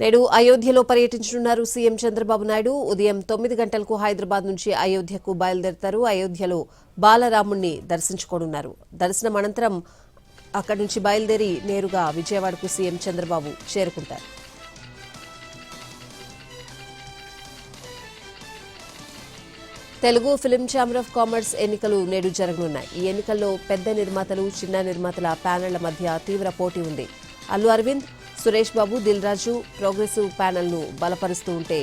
నేడు అయోధ్యలో పర్యటించనున్నారు సీఎం చంద్రబాబు నాయుడు. ఉదయం 9 గంటలకు హైదరాబాద్ నుంచి అయోధ్యకు బయలుదేరతారు. అయోధ్యలో బాలరాముణ్ణి దర్శించుకోనున్నారు. దర్శనం అనంతరం అక్కడి నుంచి బయలుదేరి నేరుగా విజయవాడకు సీఎం చంద్రబాబు చేరుకుంటారు. Telugu film chamber of commerce ఎన్నికలు నేడు జరగనున్నాయి. ఈ ఎన్నికల్లో పెద్ద నిర్మాతలు, చిన్న నిర్మాతల ప్యానెళ్ల మధ్య తీవ్ర పోటీ ఉంది. అల్లు అరవింద్, సురేష్ బాబు, దిల్ రాజు ప్రోగ్రెసివ్ ప్యానెల్ను బలపరుస్తూ ఉంటే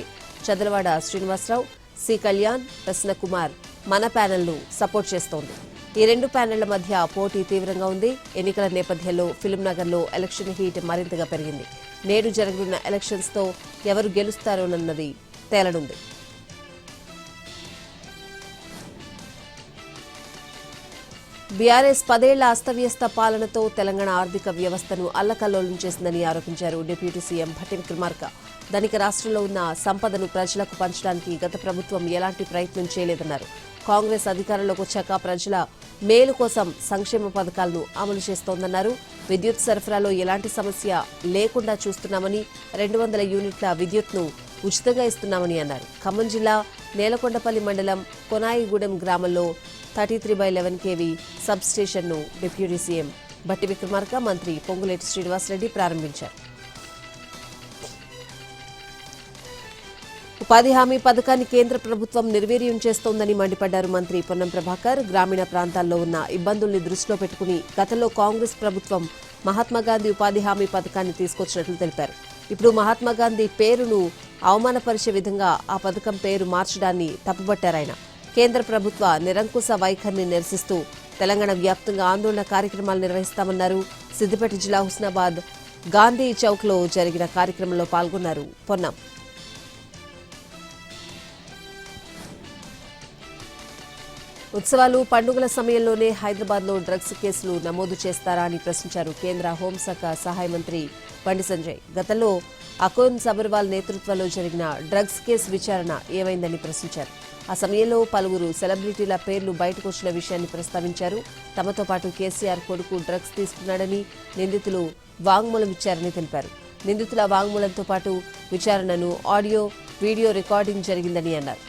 చదలవాడ శ్రీనివాసరావు, సి కళ్యాణ్, ప్రసన్నకుమార్ మన ప్యానెల్ను సపోర్ట్ చేస్తోంది. ఈ రెండు ప్యానెళ్ల మధ్య పోటీ తీవ్రంగా ఉంది. ఎన్నికల నేపథ్యంలో ఫిల్మ్ నగర్లో ఎలక్షన్ హీట్ మరింతగా పెరిగింది. నేడు జరగనున్న ఎలక్షన్స్తో ఎవరు గెలుస్తారోనన్నది తేలనుంది. బీఆర్ఎస్ 10 ఏళ్ల అస్తవ్యస్త పాలనతో తెలంగాణ ఆర్థిక వ్యవస్థను అల్లకల్లోలం చేసిందని ఆరోపించారు డిప్యూటీ సీఎం భట్టి విక్రమార్క. ధనిక రాష్ట్రంలో ఉన్న సంపదను ప్రజలకు పంచడానికి గత ప్రభుత్వం ఎలాంటి ప్రయత్నం చేయలేదన్నారు. కాంగ్రెస్ అధికారంలోకి వచ్చాక ప్రజల మేలు కోసం సంక్షేమ పథకాలను అమలు చేస్తోందన్నారు. విద్యుత్ సరఫరాలో ఎలాంటి సమస్య లేకుండా చూస్తున్నామని, 200 యూనిట్ల విద్యుత్ను ఉచితంగా ఇస్తున్నామని అన్నారు. ఖమ్మం జిల్లా నేలకొండపల్లి మండలం కొనాయిగూడెం గ్రామంలో 33/11 kV సబ్ స్టేషన్ను డిప్యూటీ సీఎం భట్టి విక్రమార్క, మంత్రి పొంగులేటి శ్రీనివాసరెడ్డి ప్రారంభించారు. ఉపాధి హామీ పథకాన్ని కేంద్ర ప్రభుత్వం నిర్వీర్యం చేస్తోందని మండిపడ్డారు మంత్రి పొన్నం ప్రభాకర్. గ్రామీణ ప్రాంతాల్లో ఉన్న ఇబ్బందుల్ని దృష్టిలో పెట్టుకుని గతంలో కాంగ్రెస్ ప్రభుత్వం మహాత్మాగాంధీ ఉపాధి హామీ పథకాన్ని తీసుకొచ్చినట్లు తెలిపారు. ఇప్పుడు మహాత్మాగాంధీ పేరును అవమానపరిచే విధంగా ఆ పథకం పేరు మార్చడాన్ని తప్పుపట్టారాయన. కేంద్ర ప్రభుత్వ నిరంకుశ వైఖరిని నిరసిస్తూ తెలంగాణ వ్యాప్తంగా ఆందోళన కార్యక్రమాలు నిర్వహిస్తామన్నారు. సిద్దిపేట జిల్లా హుస్నాబాద్ గాంధీ చౌక్లో జరిగిన కార్యక్రమంలో పాల్గొన్నారు పొన్నం. ఉత్సవాలు, పండుగల సమయంలోనే హైదరాబాద్లో డ్రగ్స్ కేసులు నమోదు చేస్తారా అని ప్రశ్నించారు కేంద్ర హోంశాఖ సహాయ మంత్రి బండి సంజయ్. గతంలో అకోన్ సబర్వాల్ నేతృత్వంలో జరిగిన డ్రగ్స్ కేసు విచారణ ఏమైందని ప్రశ్నించారు. ఆ సమయంలో పలువురు సెలబ్రిటీల పేర్లు బయటకొచ్చిన విషయాన్ని ప్రస్తావించారు. తమతో పాటు కేసీఆర్ కొడుకు డ్రగ్స్ తీసుకున్నాడని నిందితులు వాంగ్మూలం ఇచ్చారని తెలిపారు. నిందితుల వాంగ్మూలంతో పాటు విచారణను ఆడియో, వీడియో రికార్డింగ్ జరిగిందని అన్నారు.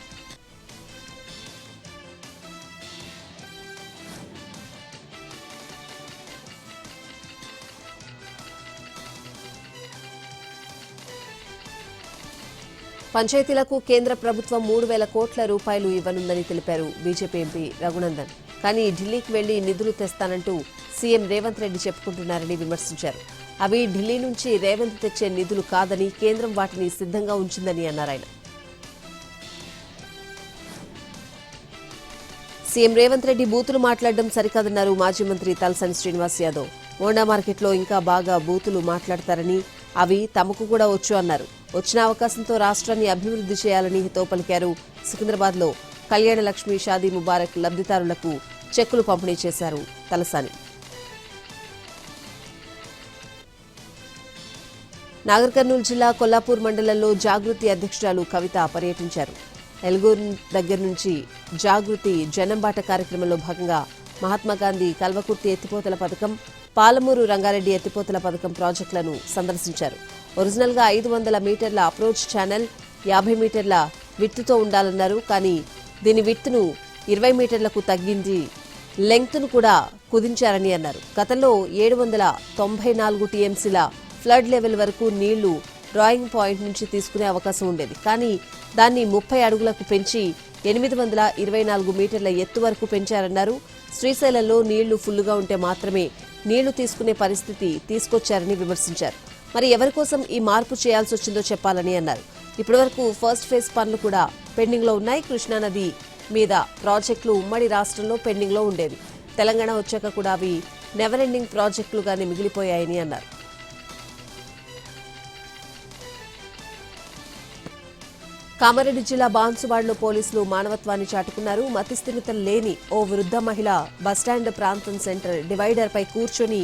పంచాయతీలకు కేంద్ర ప్రభుత్వం 3,000 కోట్ల రూపాయలు ఇవ్వనుందని తెలిపారు బీజేపీ ఎంపీ రఘునందన్. కానీ ఢిల్లీకి వెళ్లి నిధులు తెస్తానంటూ సీఎం రేవంత్ రెడ్డి చెప్పుకుంటున్నారని విమర్శించారు. అవి ఢిల్లీ నుంచి రేవంత్ తెచ్చే నిధులు కాదని, కేంద్రం వాటిని సిద్ధంగా ఉంచిందని అన్నారు ఆయన. సీఎం రేవంత్ రెడ్డి బూతులు మాట్లాడడం సరికాదన్నారు మాజీ మంత్రి తలసాని శ్రీనివాస్ యాదవ్. మోండా మార్కెట్లో ఇంకా బాగా బూతులు మాట్లాడతారని, అవి తమకు కూడా వచ్చు అన్నారు. వచ్చిన అవకాశంతో రాష్ట్రాన్ని అభివృద్ధి చేయాలని హితవు పలికారు. సికింద్రాబాద్లో కళ్యాణ లక్ష్మి, షాదీ ముబారక్ లబ్ధిదారులకు చెక్కులు పంపిణీ చేశారు తలసాని. నాగర్ కర్నూలు జిల్లా కొల్లాపూర్ మండలంలో జాగృతి అధ్యక్షురాలు కవిత పర్యటించారు. ఎల్గూరు దగ్గర నుంచి జాగృతి జనంబాట కార్యక్రమంలో భాగంగా మహాత్మాగాంధీ కల్వకుర్తి ఎత్తిపోతల పథకం, పాలమూరు రంగారెడ్డి ఎత్తిపోతల పథకం ప్రాజెక్టులను సందర్శించారు. ఒరిజినల్ గా 500 మీటర్ల అప్రోచ్ ఛానల్ 50 మీటర్ల విత్తుతో ఉండాలన్నారు. కానీ దీని విత్తును 20 మీటర్లకు తగ్గించి లెంగ్త్ను కూడా కుదించారని అన్నారు. గతంలో 794 టీఎంసీల ఫ్లడ్ లెవెల్ వరకు నీళ్లు డ్రాయింగ్ పాయింట్ నుంచి తీసుకునే అవకాశం ఉండేది. కానీ దాన్ని 30 అడుగులకు పెంచి 824 మీటర్ల ఎత్తు వరకు పెంచారన్నారు. శ్రీశైలంలో నీళ్లు ఫుల్లుగా ఉంటే మాత్రమే నీళ్లు తీసుకునే పరిస్థితి తీసుకొచ్చారని విమర్శించారు. మరి ఎవరి కోసం ఈ మార్పు చేయాల్సి వచ్చిందో చెప్పాలని అన్నారు. ఇప్పటివరకు ఫస్ట్ ఫేజ్ పనులు కూడా పెండింగ్లో ఉన్నాయి. కృష్ణానది మీద ప్రాజెక్టులు ఉమ్మడి రాష్ట్రంలో పెండింగ్లో ఉండేవి. తెలంగాణ వచ్చాక కూడా అవి నెవర్ ఎండింగ్ ప్రాజెక్టులుగానే మిగిలిపోయాయని అన్నారు. కామారెడ్డి జిల్లా బాన్సువాడలో పోలీసులు మానవత్వాన్ని చాటుకున్నారు. మతిస్థిమితం లేని ఓ వృద్ధ మహిళ బస్టాండ్ ప్రాంతం సెంటర్ డివైడర్పై కూర్చొని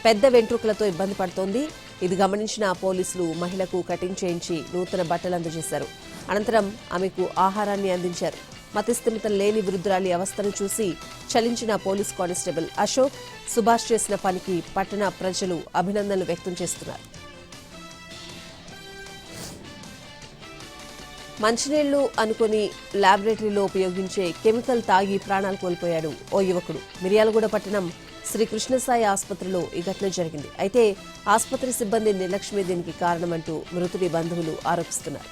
పెద్ద వెంట్రుకలతో ఇబ్బంది పడుతోంది. ఇది గమనించిన పోలీసులు మహిళకు కటింగ్ చేయించి నూతన బట్టలు అందజేశారు. అనంతరం ఆమెకు ఆహారాన్ని అందించారు. మతిస్థిమితం లేని వృద్ధురాలి అవస్థను చూసి చలించిన పోలీస్ కానిస్టేబుల్ అశోక్, సుభాష్ చేసిన పనికి పట్టణ ప్రజలు అభినందనలు వ్యక్తం చేస్తున్నారు. మంచినీళ్లు అనుకుని ల్యాబొరేటరీలో ఉపయోగించే కెమికల్ తాగి ప్రాణాలు కోల్పోయాడు ఓ యువకుడు. మిర్యాలగూడ పట్టణం శ్రీ కృష్ణసాయి ఆసుపత్రిలో ఈ ఘటన జరిగింది. అయితే ఆసుపత్రి సిబ్బంది నిర్లక్ష్యమే దీనికి కారణమంటూ మృతుడి బంధువులు ఆరోపిస్తున్నారు.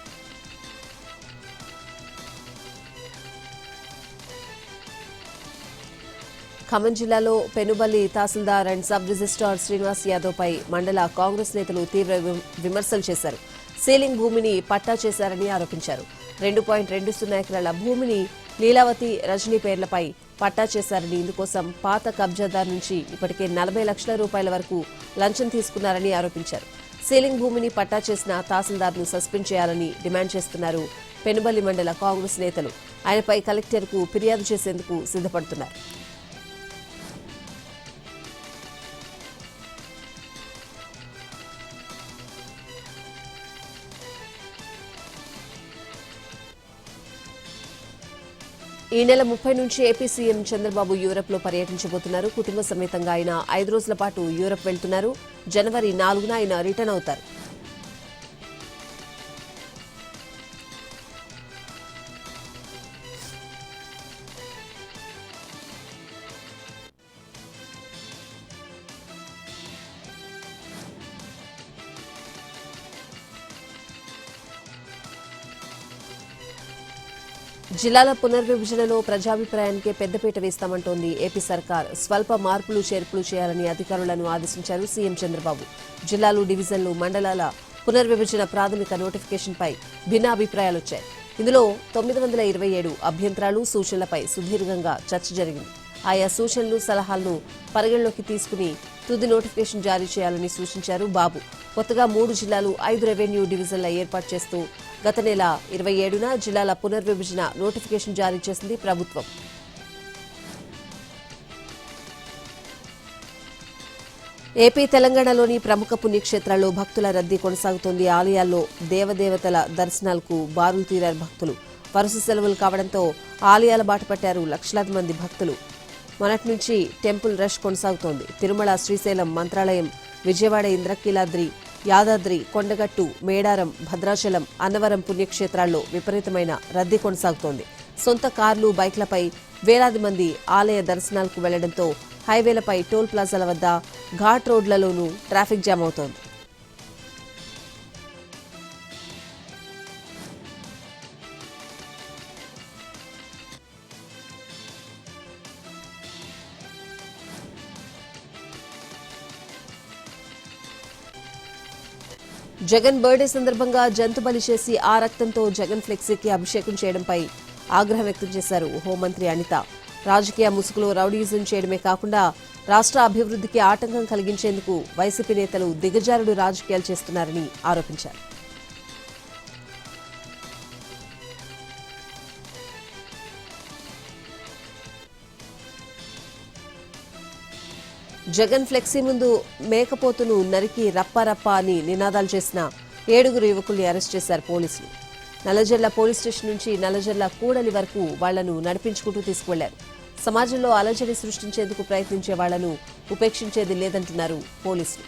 ఖమ్మం జిల్లాలో Penuballi tahsildar and sub registrar Srinivas Yadav పై మండల కాంగ్రెస్ నేతలు తీవ్ర విమర్శలు చేశారు. సీలింగ్ భూమిని పట్టా చేశారని ఆరోపించారు. 2.20 ఎకరాల భూమిని లీలావతి, రజనీ పేర్లపై పట్టా చేశారని, ఇందుకోసం పాత కబ్జాదారు నుంచి ఇప్పటికే 40 లక్షల రూపాయల వరకు లంచం తీసుకున్నారని ఆరోపించారు. సీలింగ్ భూమిని పట్టా చేసిన తహసీల్దార్ను సస్పెండ్ చేయాలని డిమాండ్ చేస్తున్నారు పెనుబల్లి మండల కాంగ్రెస్ నేతలు. ఆయనపై కలెక్టర్కు ఫిర్యాదు చేసేందుకు సిద్ధపడుతున్నారు. ఈ నెల 30 నుంచి ఏపీ సీఎం చంద్రబాబు యూరప్ లో పర్యటించబోతున్నారు. కుటుంబ సమేతంగా ఆయన 5 రోజుల పాటు యూరప్ వెళ్తున్నారు. జనవరి 4న ఆయన రిటర్న్ అవుతారు. జిల్లాల పునర్విభజనలో ప్రజాభిప్రాయానికే పెద్దపీట వేస్తామంటోంది ఏపీ సర్కార్. స్వల్ప మార్పులు చేర్పులు చేయాలని అధికారులను ఆదేశించారు సీఎం చంద్రబాబు. జిల్లాలు, డివిజన్లు, మండలాల పునర్విభజన ప్రాథమిక నోటిఫికేషన్పై భిన్నాభిప్రాయాలొచ్చాయి. ఇందులో 927 అభ్యంతరాలు, సూచనలపై సుదీర్ఘంగా చర్చ జరిగింది. ఆయా సూచనలు, సలహాలను పరిగణలోకి తీసుకుని తుది నోటిఫికేషన్ జారీ చేయాలని సూచించారు బాబు. కొత్తగా 3 జిల్లాలు, 5 రెవెన్యూ డివిజన్ల ఏర్పాటు చేస్తూ గత నెల 27న జిల్లాల పునర్విభజన నోటిఫికేషన్ జారీ చేసింది ప్రభుత్వం. ఏపీ, తెలంగాణలోని ప్రముఖ పుణ్యక్షేత్రాల్లో భక్తుల రద్దీ కొనసాగుతోంది. ఆలయాల్లో దేవదేవతల దర్శనాలకు బారులు తీరారు భక్తులు. వరుస సెలవులు కావడంతో ఆలయాల బాట పట్టారు లక్షలాది మంది భక్తులు. మొన్నటి నుంచి టెంపుల్ రష్ కొనసాగుతోంది. తిరుమల, శ్రీశైలం, మంత్రాలయం, విజయవాడ, ఇంద్రకీలాద్రి, యాదాద్రి, కొండగట్టు, మేడారం, భద్రాచలం, అన్నవరం పుణ్యక్షేత్రాల్లో విపరీతమైన రద్దీ కొనసాగుతోంది. సొంత కార్లు, బైక్లపై వేలాది మంది ఆలయ దర్శనాలకు వెళ్లడంతో హైవేలపై, టోల్ ప్లాజాల వద్ద, ఘాట్ రోడ్లలోనూ ట్రాఫిక్ జామ్ అవుతోంది. జగన్ బర్త్డే సందర్భంగా జంతు బలి చేసి ఆ రక్తంతో జగన్ ఫ్లెక్సీకి అభిషేకం చేయడంపై ఆగ్రహం వ్యక్తం చేశారు హోంమంత్రి అనిత. రాజకీయ ముసుగులో రౌడీయిజం చేయడమే కాకుండా రాష్ట్ర అభివృద్ధికి ఆటంకం కలిగించేందుకు వైసీపీ నేతలు దిగజారుడు రాజకీయాలు చేస్తున్నారని ఆరోపించారు. జగన్ ఫ్లెక్సీ ముందు మేకపోతును నరికి రప్పారప్పా అని నినాదాలు చేసిన 7 యువకుల్ని అరెస్ట్ చేశారు పోలీసులు. నల్లజర్ల పోలీస్ స్టేషన్ నుంచి నల్లజర్ల కూడలి వరకు వాళ్లను నడిపించుకుంటూ తీసుకువెళ్లారు. సమాజంలో అలజడి సృష్టించేందుకు ప్రయత్నించే వాళ్లను ఉపేక్షించేది లేదంటున్నారు పోలీసులు.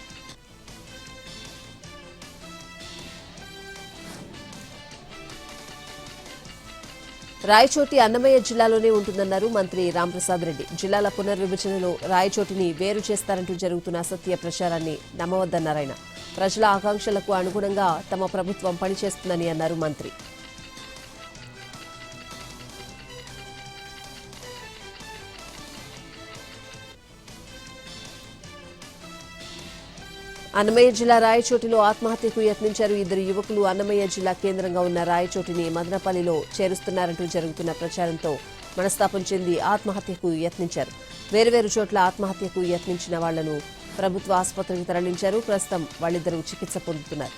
రాయచోటి అన్నమయ్య జిల్లాలోనే ఉంటుందన్నారు మంత్రి రాంప్రసాద్ రెడ్డి. జిల్లాల పునర్విభజనలో రాయచోటిని వేరు చేస్తారంటూ జరుగుతున్న అసత్య ప్రచారాన్ని నమ్మవద్దన్నారాయన. ప్రజల ఆకాంక్షలకు అనుగుణంగా తమ ప్రభుత్వం పనిచేస్తుందని అన్నారు మంత్రి. అన్నమయ్య జిల్లా రాయచోటిలో ఆత్మహత్యకు యత్నించారు 2 యువకులు. అన్నమయ్య జిల్లా కేంద్రంగా ఉన్న రాయచోటిని మదనపల్లిలో చేరుస్తున్నారంటూ జరుగుతున్న ప్రచారంతో మనస్తాపం చెంది ఆత్మహత్యకు యత్నించారు. వేర్వేరు చోట్ల ఆత్మహత్యకు యత్నించిన వాళ్లను ప్రభుత్వ ఆసుపత్రికి తరలించారు. ప్రస్తుతం వాళ్ళిద్దరూ చికిత్స పొందుతున్నారు.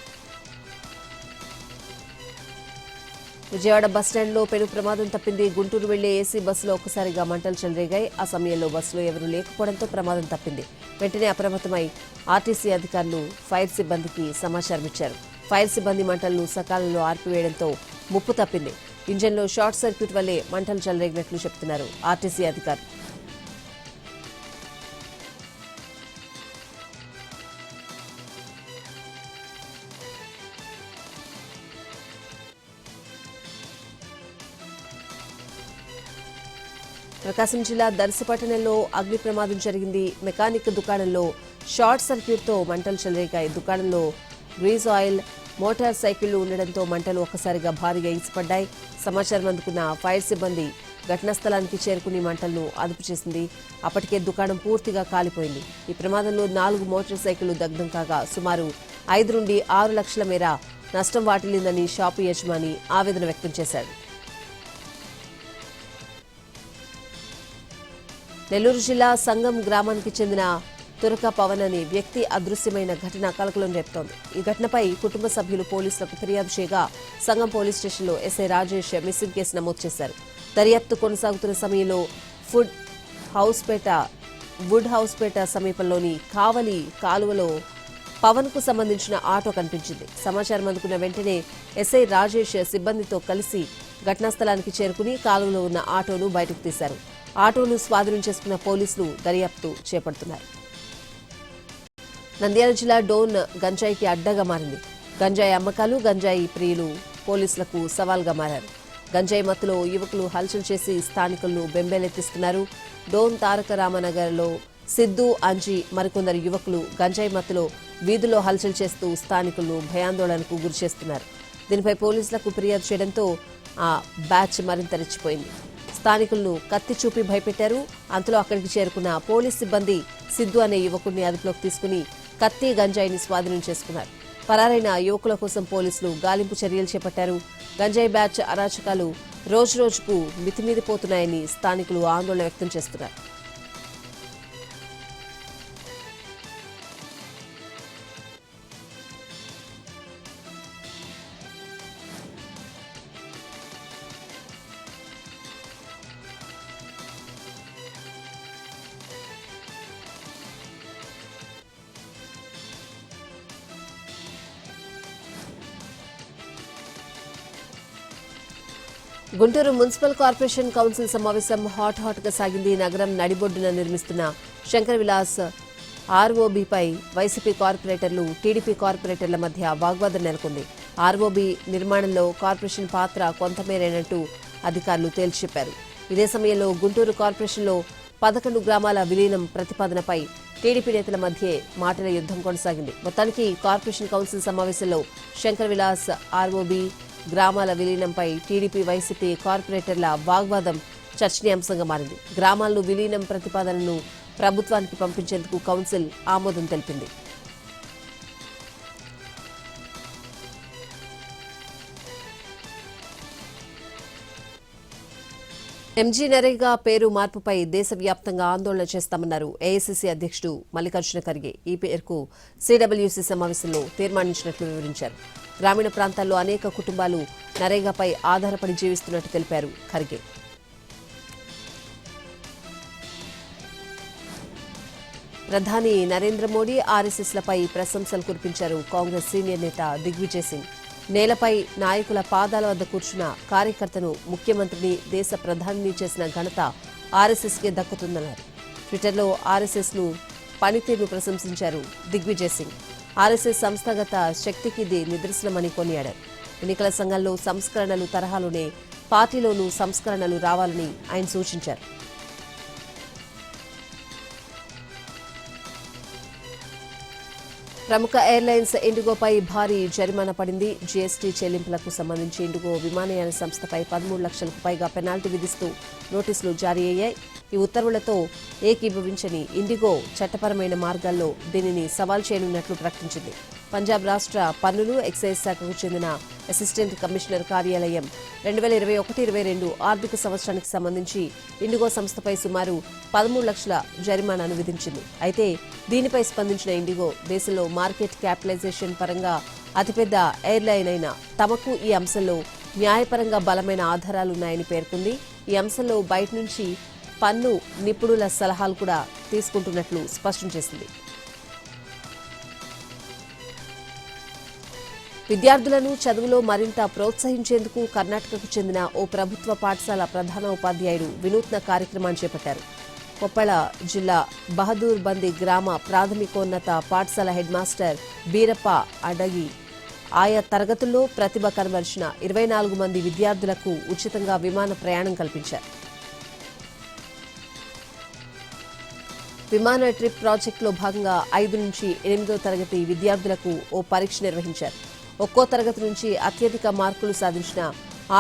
విజయవాడ బస్టాండ్లో పెను ప్రమాదం తప్పింది. గుంటూరు వెళ్లే ఏసీ బస్సులో ఒక్కసారిగా మంటలు చెలరేగాయి. ఆ సమయంలో బస్సులో ఎవరూ లేకపోవడంతో ప్రమాదం తప్పింది. వెంటనే అప్రమత్తమై ఆర్టీసీ అధికారులు ఫైర్ సిబ్బందికి సమాచారం ఇచ్చారు. ఫైర్ సిబ్బంది మంటలను సకాలంలో ఆర్పివేయడంతో ముప్పు తప్పింది. ఇంజన్లో షార్ట్ సర్క్యూట్ వల్లే మంటలు చెలరేగినట్లు చెబుతున్నారు ఆర్టీసీ అధికారులు. ప్రకాశం జిల్లా దర్శపట్టణంలో అగ్ని ప్రమాదం జరిగింది. మెకానిక్ దుకాణంలో షార్ట్ సర్క్యూట్తో మంటలు చెలరేగాయి. దుకాణంలో గ్రీజ్ ఆయిల్, మోటార్ సైకిళ్లు ఉండడంతో మంటలు ఒక్కసారిగా భారీగా ఎగిసిపడ్డాయి. సమాచారం అందుకున్న ఫైర్ సిబ్బంది ఘటనా స్థలానికి చేరుకుని మంటలను అదుపు చేసింది. అప్పటికే దుకాణం పూర్తిగా కాలిపోయింది. ఈ ప్రమాదంలో 4 మోటార్ సైకిళ్లు దగ్ధం కాగా సుమారు 5 నుండి 6 లక్షల మేర నష్టం వాటిల్లిందని షాపు యజమాని ఆవేదన వ్యక్తం చేశాడు. నెల్లూరు జిల్లా సంగం గ్రామానికి చెందిన తురక పవన్ అనే వ్యక్తి అదృశ్యమైన ఘటన కలకలం రేపుతోంది. ఈ ఘటనపై కుటుంబ సభ్యులు పోలీసులకు ఫిర్యాదు చేయగా సంగం పోలీస్ స్టేషన్లో ఎస్ఐ రాజేష్ మిస్సింగ్ కేసు నమోదు చేశారు. దర్యాప్తు కొనసాగుతున్న సమయంలో వుడ్ హౌస్పేట సమీపంలోని కావలి కాలువలో పవన్ కు సంబంధించిన ఆటో కనిపించింది. సమాచారం అందుకున్న వెంటనే ఎస్ఐ రాజేష్ సిబ్బందితో కలిసి ఘటనా స్థలానికి చేరుకుని కాలువలో ఉన్న ఆటోను బయటకు తీశారు. ఆటోను స్వాధీనం చేసుకున్న పోలీసులు దర్యాప్తు చేపడుతున్నారు. నంద్యాల జిల్లా డోన్ గంజాయికి అడ్డగా మారింది. గంజాయి అమ్మకాలు, గంజాయి ప్రియులు పోలీసులకు సవాల్గా మారారు. గంజాయి మత్తులో యువకులు హల్చల్ చేసి స్థానికులను బెంబేలెత్తిస్తున్నారు. డోన్ తారక రామనగర్లో సిద్ధు, అంజీ మరికొందరు యువకులు గంజాయి మత్తులో వీధుల్లో హల్చల్ చేస్తూ స్థానికులను భయాందోళనకు గురిచేస్తున్నారు. దీనిపై పోలీసులకు ఫిర్యాదు చేయడంతో ఆ బ్యాచ్ మరింత రెచ్చిపోయింది. స్థానికులను కత్తి చూపి భయపెట్టారు. అంతలో అక్కడికి చేరుకున్న పోలీస్ సిబ్బంది సిద్ధు అనే యువకుడిని అదుపులోకి తీసుకుని కత్తి, గంజాయిని స్వాధీనం చేసుకున్నారు. పరారైన యువకుల కోసం పోలీసులు గాలింపు చర్యలు చేపట్టారు. గంజాయి బ్యాచ్ అరాచకాలు రోజురోజుకు మితిమీరిపోతున్నాయని స్థానికులు ఆందోళన వ్యక్తం చేస్తున్నారు. గుంటూరు మున్సిపల్ కార్పొరేషన్ కౌన్సిల్ సమావేశం హాట్ గా సాగింది. నగరం నడిబొడ్డున నిర్మిస్తున్న శంకర్ విలాస్ ఆర్ఓబీపై వైసీపీ కార్పొరేటర్లు, టీడీపీ కార్పొరేటర్ల మధ్య వాగ్వాదం నెలకొంది. ఆర్ఓబీ నిర్మాణంలో కార్పొరేషన్ పాత్ర కొంతమేరైనట్టు అధికారులు తేల్చి చెప్పారు. ఇదే సమయంలో గుంటూరు కార్పొరేషన్లో 11 గ్రామాల విలీనం ప్రతిపాదనపై టీడీపీ నేతల మధ్య మాటల యుద్ధం కొనసాగింది. మొత్తానికి కార్పొరేషన్ కౌన్సిల్ సమావేశంలో శంకర్ విలాస్ ఆర్ఓబీ గ్రామాల విలీనంపై టీడీపీ, వైసీపీ కార్పొరేటర్ల వాగ్వాదం చర్చనీయాంశంగా మారింది. గ్రామాలను విలీనం ప్రతిపాదనను ప్రభుత్వానికి పంపించేందుకు కౌన్సిల్ ఆమోదం తెలిపింది. ఎంజీ నరేగా పేరు మార్పుపై దేశవ్యాప్తంగా ఆందోళన చేస్తామన్నారు ఏఐసీసీ అధ్యక్షుడు మల్లికార్జున ఖర్గే. ఈ పేరుకు సీడబ్ల్యూసీ సమావేశంలో తీర్మానించినట్లు వివరించారు. గ్రామీణ ప్రాంతాల్లో అనేక కుటుంబాలు నరేగాపై ఆధారపడి జీవిస్తున్నట్టు తెలిపారు ఖర్గే. ప్రధాని నరేంద్ర మోడీ, ఆర్ఎస్ఎస్లపై ప్రశంసలు కురిపించారు కాంగ్రెస్ సీనియర్ నేత దిగ్విజయ్ సింగ్. నేలపై నాయకుల పాదాల వద్ద కూర్చున్న కార్యకర్తను ముఖ్యమంత్రిని, దేశ ప్రధానిని చేసిన ఘనత ఆర్ఎస్ఎస్కే దక్కుతుందన్నారు. ట్విట్టర్లో ఆర్ఎస్ఎస్ను పనితీరును ప్రశంసించారు దిగ్విజయ్ సింగ్. ఆర్ఎస్ఎస్ సంస్థాగత శక్తికి ఇది నిదర్శనమని కొనియాడారు. ఎన్నికల సంఘంలో సంస్కరణలు తరహాలోనే పార్టీలోనూ సంస్కరణలు రావాలని ఆయన సూచించారు. ప్రముఖ ఎయిర్లైన్స్ ఇండిగోపై భారీ జరిమానా పడింది. జీఎస్టీ చెల్లింపులకు సంబంధించి ఇండిగో విమానయాన సంస్థపై 13 లక్షలకు పైగా పెనాల్టీ విధిస్తూ నోటీసులు జారీ అయ్యాయి. ఈ ఉత్తర్వులతో ఏకీభవించని ఇండిగో చట్టపరమైన మార్గాల్లో దీనిని సవాల్ చేయనున్నట్లు ప్రకటించింది. పంజాబ్ రాష్ట్ర పన్నులు, ఎక్సైజ్ శాఖకు చెందిన అసిస్టెంట్ కమిషనర్ కార్యాలయం 2021-22 ఆర్థిక సంవత్సరానికి సంబంధించి ఇండిగో సంస్థపై సుమారు 13 లక్షల జరిమానాను విధించింది. అయితే దీనిపై స్పందించిన ఇండిగో దేశంలో మార్కెట్ క్యాపిటలైజేషన్ పరంగా అతిపెద్ద ఎయిర్లైన్ అయిన తమకు ఈ అంశంలో న్యాయపరంగా బలమైన ఆధారాలున్నాయని పేర్కొంది. ఈ అంశంలో బయట నుంచి పన్ను నిపుణుల సలహాలు కూడా తీసుకుంటున్నట్లు స్పష్టం చేసింది. విద్యార్థులను చదువులో మరింత ప్రోత్సహించేందుకు కర్ణాటకకు చెందిన ఓ ప్రభుత్వ పాఠశాల ప్రధాన ఉపాధ్యాయుడు వినూత్న కార్యక్రమాన్ని చేపట్టారు. కొప్పళ జిల్లా బహదూర్ బంది గ్రామ ప్రాథమికోన్నత పాఠశాల హెడ్ మాస్టర్ బీరప్ప అడగి ఆయా తరగతుల్లో ప్రతిభ కనబరిచిన 24 మంది విద్యార్థులకు ఉచితంగా విమాన ప్రయాణం కల్పించారు. విమాన ట్రిప్ ప్రాజెక్టులో భాగంగా 5 నుంచి 8వ తరగతి విద్యార్థులకు ఓ పరీక్ష నిర్వహించారు. ఒక్కో తరగతి నుంచి అత్యధిక మార్కులు సాధించిన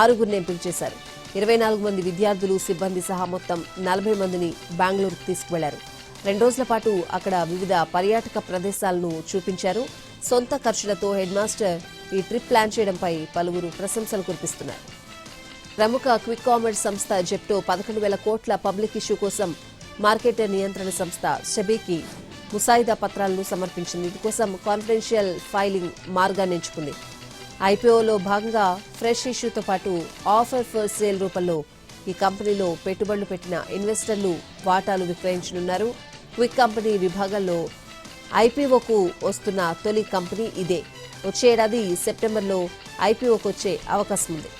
6గురిని ఎంపిక చేశారు. 24 మంది విద్యార్థులు, సిబ్బంది సహా మొత్తం 40 మందిని బెంగళూరుకు తీసుకువెళ్లారు. 2 రోజుల పాటు అక్కడ వివిధ పర్యాటక ప్రదేశాలను చూపించారు. సొంత ఖర్చులతో హెడ్ మాస్టర్ ఈ ట్రిప్ ప్లాన్ చేయడంపై పలువురు ప్రశంసలు కురిపిస్తున్నారు. ప్రముఖ క్విక్ కామర్స్ సంస్థ జెప్టో 11,000 కోట్ల పబ్లిక్ ఇష్యూ కోసం మార్కెట్ నియంత్రణ సంస్థ సెబీకి ముసాయిదా పత్రాలను సమర్పించింది. ఇందుకోసం కాన్ఫిడెన్షియల్ ఫైలింగ్ మార్గాన్ని ఎంచుకుంది. ఐపీఓలో భాగంగా ఫ్రెష్ ఇష్యూతో పాటు ఆఫర్ ఫర్ సేల్ రూపంలో ఈ కంపెనీలో పెట్టుబడులు పెట్టిన ఇన్వెస్టర్లు వాటాలు విక్రయించనున్నారు. క్విక్ కంపెనీ విభాగంలో ఐపీఓకు వస్తున్న తొలి కంపెనీ ఇదే. వచ్చే ఏడాది సెప్టెంబర్లో ఐపీఓకు వచ్చే అవకాశం ఉంది.